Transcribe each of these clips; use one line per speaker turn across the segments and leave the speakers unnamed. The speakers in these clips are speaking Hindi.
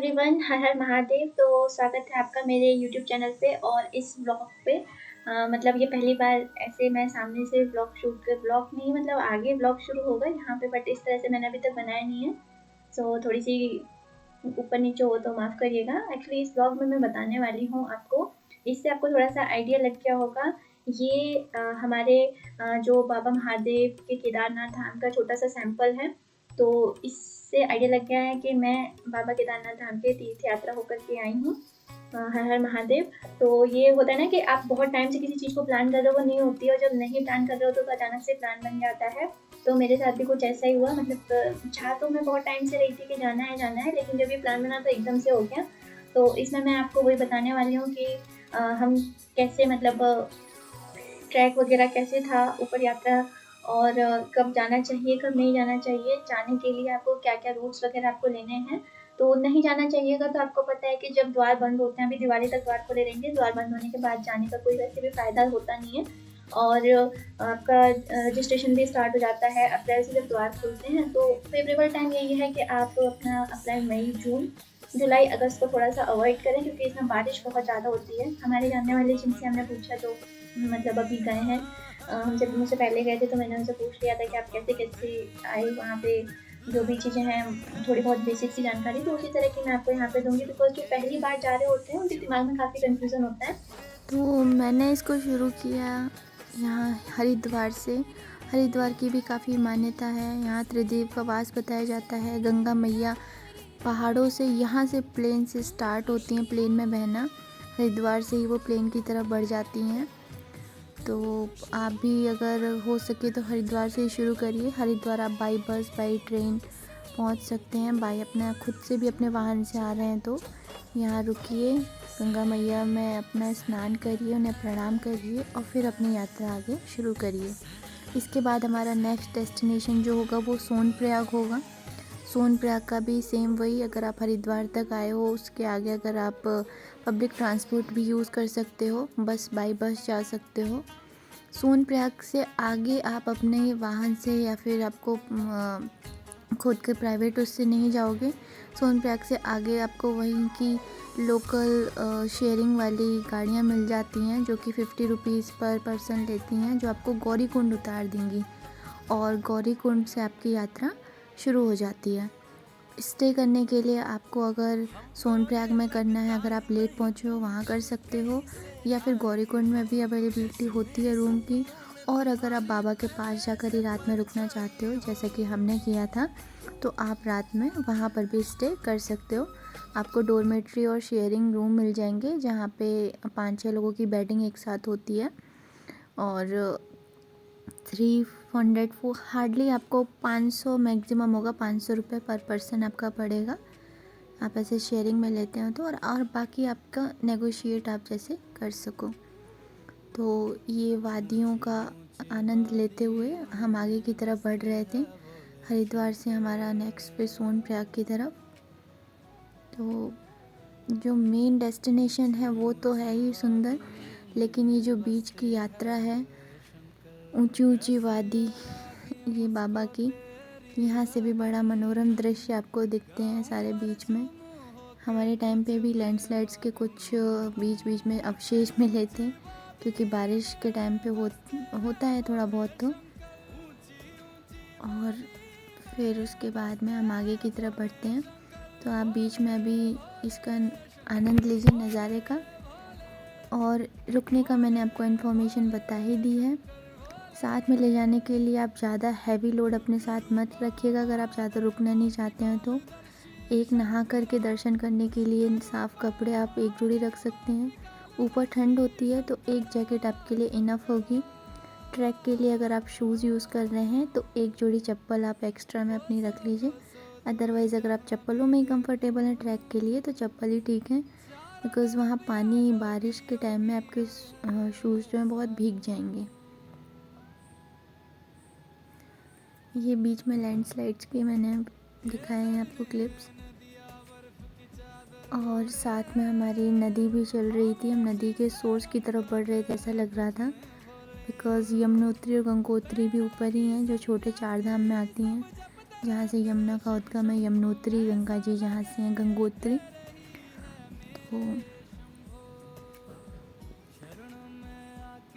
एवरीवन, हर हर महादेव। तो स्वागत है आपका मेरे यूट्यूब चैनल पे और इस ब्लॉग पे। मतलब ये पहली बार ऐसे मैं सामने से ब्लॉग नहीं, मतलब आगे ब्लॉग शुरू होगा यहाँ पे, बट इस तरह से मैंने अभी तक बनाया नहीं है। सो थोड़ी सी ऊपर नीचे हो तो माफ़ करिएगा। एक्चुअली इस ब्लॉग में मैं बताने वाली हूँ आपको, इससे आपको थोड़ा सा आइडिया लग गया होगा। ये हमारे जो बाबा महादेव के केदारनाथ धाम का छोटा सा सैंपल है। तो इससे आइडिया लग गया है कि मैं बाबा केदारनाथ धाम के तीर्थ यात्रा होकर के आई हूँ। हर हर महादेव। तो ये होता है ना कि आप बहुत टाइम से किसी चीज़ को प्लान कर रहे हो, वो नहीं होती है, और जब नहीं प्लान कर रहे हो तो अचानक से प्लान बन जाता है। तो मेरे साथ भी कुछ ऐसा ही हुआ। मतलब चाह तो मैं बहुत टाइम से रही थी कि जाना है, लेकिन जब ये प्लान बना तो एकदम से हो गया। तो इसमें मैं आपको वही बताने वाली हूँ कि हम कैसे, मतलब ट्रैक वगैरह कैसे था, ऊपर यात्रा, और कब जाना चाहिए कब नहीं जाना चाहिए, जाने के लिए आपको क्या क्या रूट्स वगैरह आपको लेने हैं। तो नहीं जाना चाहिएगा तो आपको पता है कि जब द्वार बंद होते हैं, अभी दिवाली तक द्वार खुले रहेंगे, द्वार बंद होने के बाद जाने का कोई वैसे भी फ़ायदा होता नहीं है। और आपका रजिस्ट्रेशन भी स्टार्ट हो जाता है अप्रैल से जब द्वार खुलते हैं। तो फेवरेबल टाइम यही है कि आप अपना अप्रैल, मई, जून, जुलाई, अगस्त को थोड़ा सा अवॉइड करें, क्योंकि इसमें बारिश बहुत ज़्यादा होती है। हमारे जानने वाले जिनसे हमने पूछा, तो मतलब अभी गए हैं, हम जब मुझसे पहले गए थे तो मैंने उनसे पूछ लिया था कि आप कैसे कैसे आए वहाँ पे, जो भी चीज़ें हैं थोड़ी बहुत बेसिक सी जानकारी तो उसी तरह की मैं आपको यहाँ पे दूंगी। बिकॉज जो पहली बार जा रहे होते हैं उनके दिमाग में काफ़ी कन्फ्यूज़न होता है।
तो मैंने इसको शुरू किया यहाँ हरिद्वार से। हरिद्वार की भी काफ़ी मान्यता है। यहाँ त्रिदेव का वास बताया जाता है। गंगा मैया पहाड़ों से यहाँ से प्लेन से स्टार्ट होती हैं, प्लेन में बहना, हरिद्वार से ही वो प्लेन की तरफ बढ़ जाती हैं। तो आप भी अगर हो सके तो हरिद्वार से ही शुरू करिए। हरिद्वार आप बाई बस, बाई ट्रेन पहुंच सकते हैं। बाई अपना खुद से भी अपने वाहन से आ रहे हैं तो यहाँ रुकिए, गंगा मैया में अपना स्नान करिए, उन्हें प्रणाम करिए और फिर अपनी यात्रा आगे शुरू करिए। इसके बाद हमारा नेक्स्ट डेस्टिनेशन जो होगा वो सोनप्रयाग होगा। सोनप्रयाग का भी सेम वही, अगर आप हरिद्वार तक आए हो उसके आगे अगर आप पब्लिक ट्रांसपोर्ट भी यूज़ कर सकते हो, बस बाई बस जा सकते हो। सोनप्रयाग से आगे आप अपने वाहन से या फिर आपको खुद के प्राइवेट उससे नहीं जाओगे। सोनप्रयाग से आगे आपको वहीं की लोकल शेयरिंग वाली गाड़ियाँ मिल जाती हैं जो कि 50 रुपीज़ पर पर्सन लेती हैं, जो आपको गौरीकुंड उतार देंगी और गौरीकुंड से आपकी यात्रा शुरू हो जाती है। स्टे करने के लिए आपको अगर सोनप्रयाग में करना है, अगर आप लेट पहुँचे हो वहाँ कर सकते हो, या फिर गौरीकुंड में भी अवेलेबिलिटी होती है रूम की। और अगर आप बाबा के पास जाकर ही रात में रुकना चाहते हो, जैसा कि हमने किया था, तो आप रात में वहाँ पर भी स्टे कर सकते हो। आपको डोरमेट्री और शेयरिंग रूम मिल जाएंगे जहाँ पे 5-6 लोगों की बेडिंग एक साथ होती है। और 300 हार्डली आपको 500 मैक्सिमम होगा, 500 रुपये पर पर्सन आपका पड़ेगा। आप ऐसे शेयरिंग में लेते हो तो, और बाकी आपका नेगोशिएट आप जैसे कर सको। तो ये वादियों का आनंद लेते हुए हम आगे की तरफ बढ़ रहे थे। हरिद्वार से हमारा नेक्स्ट पे सोनप्रयाग की तरफ। तो जो मेन डेस्टिनेशन है वो तो है ही सुंदर, लेकिन ये जो बीच की यात्रा है, ऊंची ऊंची वादी ये बाबा की, यहाँ से भी बड़ा मनोरम दृश्य आपको दिखते हैं सारे बीच में। हमारे टाइम पे भी लैंडस्लाइड्स के कुछ बीच बीच में अवशेष मिले थे, क्योंकि बारिश के टाइम पे होता है थोड़ा बहुत तो। और फिर उसके बाद में हम आगे की तरफ बढ़ते हैं। तो आप बीच में अभी इसका आनंद लीजिए नज़ारे का। और रुकने का मैंने आपको इन्फॉर्मेशन बता ही दी है। साथ में ले जाने के लिए आप ज़्यादा हैवी लोड अपने साथ मत रखिएगा। अगर आप ज़्यादा रुकना नहीं चाहते हैं तो एक नहा करके दर्शन करने के लिए साफ़ कपड़े आप एक जोड़ी रख सकते हैं। ऊपर ठंड होती है तो एक जैकेट आपके लिए इनफ होगी। ट्रैक के लिए अगर आप शूज़ यूज़ कर रहे हैं तो एक जोड़ी चप्पल आप एक्स्ट्रा में अपनी रख लीजिए। अदरवाइज़ अगर आप चप्पलों में ही कंफर्टेबल हैं ट्रैक के लिए तो चप्पल ही ठीक है, बिकॉज़ वहाँ पानी बारिश के टाइम में आपके शूज़ जो हैं बहुत भीग जाएंगे। ये बीच में लैंडस्लाइड्स के मैंने दिखाए हैं आपको क्लिप्स। और साथ में हमारी नदी भी चल रही थी। हम नदी के सोर्स की तरफ बढ़ रहे थे ऐसा लग रहा था, बिकॉज़ यमुनोत्री और गंगोत्री भी ऊपर ही हैं, जो छोटे 4 धाम में आती हैं, जहाँ से यमुना का उद्गम है। यमुनोत्री गंगा जी जहाँ से हैं, गंगोत्री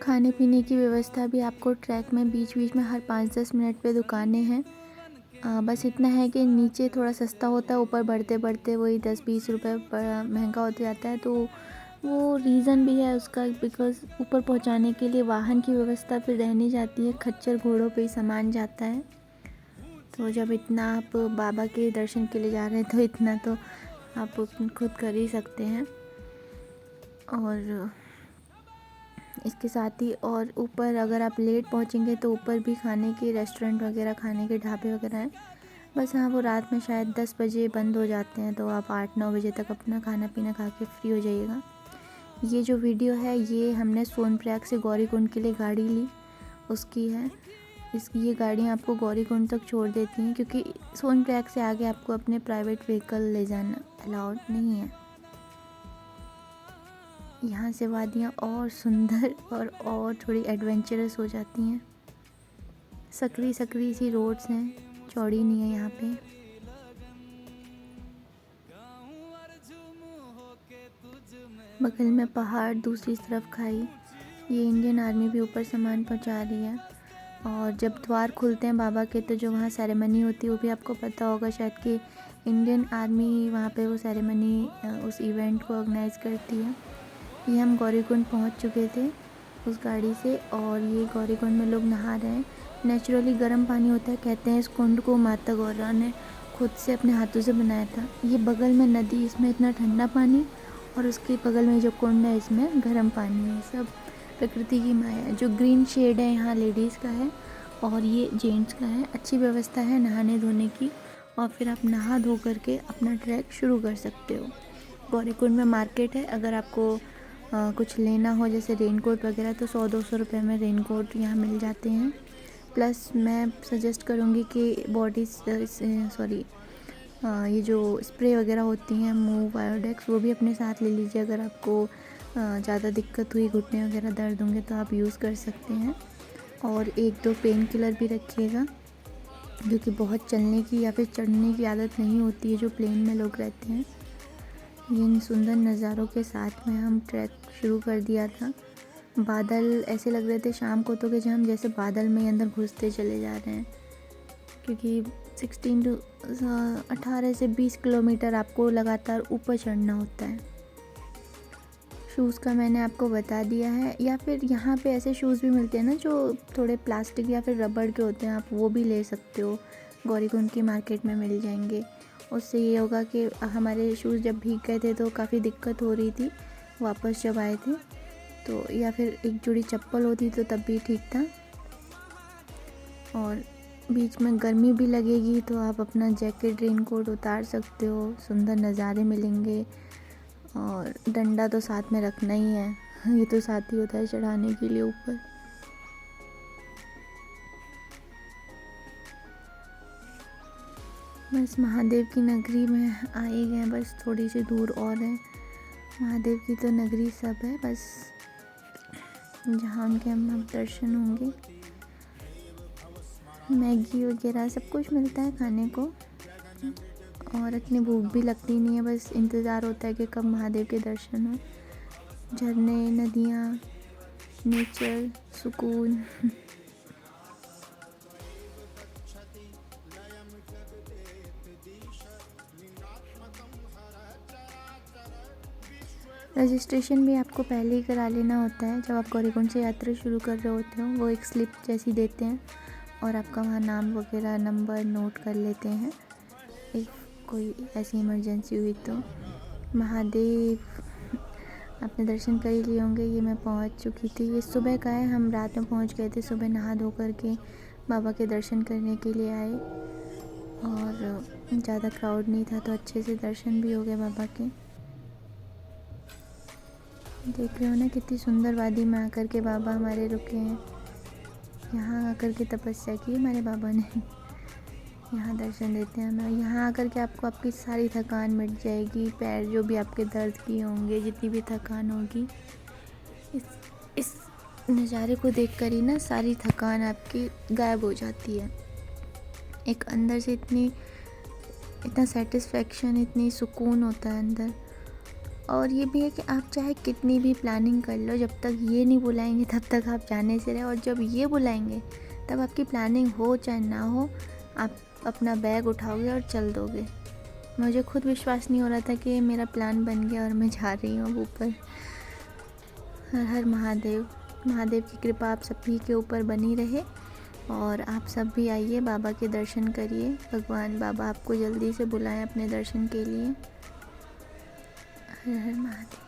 खाने पीने की व्यवस्था भी आपको ट्रैक में बीच बीच में हर 5-10 मिनट पे दुकानें हैं। बस इतना है कि नीचे थोड़ा सस्ता होता है, ऊपर बढ़ते बढ़ते वही 10-20 रुपये महंगा होते जाता है। तो वो रीज़न भी है उसका, बिकॉज़ ऊपर पहुंचाने के लिए वाहन की व्यवस्था फिर रहनी जाती है, खच्चर घोड़ों पे ही सामान जाता है। तो जब इतना आप बाबा के दर्शन के लिए जा रहे हैं तो इतना तो आप खुद कर ही सकते हैं। और इसके साथ ही और ऊपर अगर आप लेट पहुंचेंगे तो ऊपर भी खाने के रेस्टोरेंट वगैरह, खाने के ढाबे वगैरह हैं। बस हाँ, वो रात में शायद 10 बजे बंद हो जाते हैं, तो आप 8-9 बजे तक अपना खाना पीना खा के फ्री हो जाइएगा। ये जो वीडियो है ये हमने सोनप्रयाग से गौरीकुंड के लिए गाड़ी ली, उसकी है। ये गाड़ियाँ आपको गौरीकुंड तक छोड़ देती हैं, क्योंकि सोनप्रयाग से आगे आपको अपने प्राइवेट व्हीकल ले जाना अलाउड नहीं है। यहाँ से वादियाँ और सुंदर और थोड़ी एडवेंचरस हो जाती हैं। सकरी सकरी सी रोड्स हैं, चौड़ी नहीं है यहाँ पे। बगल में पहाड़, दूसरी तरफ खाई। ये इंडियन आर्मी भी ऊपर सामान पहुँचा रही है। और जब द्वार खुलते हैं बाबा के, तो जो वहाँ सेरेमनी होती है वो भी आपको पता होगा शायद कि इंडियन आर्मी वहाँ पे वो सेरेमनी, उस इवेंट को ऑर्गेनाइज़ करती है। ये हम गौरीकुंड पहुँच चुके थे उस गाड़ी से, और ये गौरीकुंड में लोग नहा रहे हैं। नेचुरली गर्म पानी होता है, कहते हैं इस कुंड को माता गौरा ने खुद से अपने हाथों से बनाया था। ये बगल में नदी, इसमें इतना ठंडा पानी, और उसके बगल में जो कुंड है इसमें गर्म पानी है। सब प्रकृति की माया है। जो ग्रीन शेड है यहाँ लेडीज़ का है और ये जेंट्स का है। अच्छी व्यवस्था है नहाने धोने की, और फिर आप नहा धो करके अपना ट्रैक शुरू कर सकते हो। गौरीकुंड में मार्केट है, अगर आपको कुछ लेना हो जैसे रेनकोट वगैरह, तो 100-200 रुपये में रेनकोट यहाँ मिल जाते हैं। प्लस मैं सजेस्ट करूँगी कि ये जो स्प्रे वगैरह होती हैं मूव बायोडेक्स, वो भी अपने साथ ले लीजिए। अगर आपको ज़्यादा दिक्कत हुई, घुटने वगैरह दर्द होंगे, तो आप यूज़ कर सकते हैं। और 1-2 पेन किलर भी रखिएगा, क्योंकि बहुत चलने की या फिर चढ़ने की आदत नहीं होती है जो प्लेन में लोग रहते हैं। इन सुंदर नज़ारों के साथ में हम ट्रैक शुरू कर दिया था। बादल ऐसे लग रहे थे शाम को तो कि हम जैसे बादल में अंदर घुसते चले जा रहे हैं, क्योंकि 18 से 20 किलोमीटर आपको लगातार ऊपर चढ़ना होता है। शूज़ का मैंने आपको बता दिया है, या फिर यहाँ पे ऐसे शूज़ भी मिलते हैं ना जो थोड़े प्लास्टिक या फिर रबड़ के होते हैं, आप वो भी ले सकते हो। गौरीकुंड की मार्केट में मिल जाएंगे। उससे ये होगा कि हमारे शूज़ जब भीग गए थे तो काफ़ी दिक्कत हो रही थी वापस जब आए थे, तो या फिर एक जोड़ी चप्पल होती तो तब भी ठीक था। और बीच में गर्मी भी लगेगी तो आप अपना जैकेट रेनकोट उतार सकते हो, सुंदर नज़ारे मिलेंगे। और डंडा तो साथ में रखना ही है, ये तो साथ ही होता है चढ़ाने के लिए ऊपर। बस महादेव की नगरी में आ ही गए, बस थोड़ी सी दूर और है। महादेव की तो नगरी सब है, बस जहाँ उनके हम दर्शन होंगे। मैगी वगैरह सब कुछ मिलता है खाने को, और इतनी भूख भी लगती नहीं है, बस इंतज़ार होता है कि कब महादेव के दर्शन हो। झरने, नदियाँ, नेचर, सुकून। रजिस्ट्रेशन भी आपको पहले ही करा लेना होता है जब आप गौरीकुंड से यात्रा शुरू कर रहे होते हो। वो एक स्लिप जैसी देते हैं और आपका वहाँ नाम वगैरह नंबर नोट कर लेते हैं, एक कोई ऐसी इमरजेंसी हुई तो। महादेव आपने दर्शन कर ही लिए होंगे। ये मैं पहुँच चुकी थी, ये सुबह का है, हम रात में पहुँच गए थे। सुबह नहा धो करके बाबा के दर्शन करने के लिए आए, और ज़्यादा क्राउड नहीं था तो अच्छे से दर्शन भी हो गए बाबा के। देख रहे हो ना कितनी सुंदर वादी में आकर के बाबा हमारे रुके हैं। यहाँ आकर के तपस्या की हमारे बाबा ने। यहाँ दर्शन देते हैं हमें। यहाँ आकर के आपको आपकी सारी थकान मिट जाएगी, पैर जो भी आपके दर्द किए होंगे, जितनी भी थकान होगी, इस नज़ारे को देखकर ही ना सारी थकान आपकी गायब हो जाती है। एक अंदर से इतना सेटिस्फेक्शन, इतनी सुकून होता है अंदर। और ये भी है कि आप चाहे कितनी भी प्लानिंग कर लो, जब तक ये नहीं बुलाएंगे तब तक आप जाने से रहे, और जब ये बुलाएंगे तब आपकी प्लानिंग हो चाहे ना हो, आप अपना बैग उठाओगे और चल दोगे। मुझे खुद विश्वास नहीं हो रहा था कि मेरा प्लान बन गया और मैं जा रही हूँ अब ऊपर। हर हर महादेव। महादेव की कृपा आप सभी के ऊपर बनी रहे, और आप सब भी आइए, बाबा के दर्शन करिए। भगवान बाबा आपको जल्दी से बुलाएं अपने दर्शन के लिए। हर हर महादेव।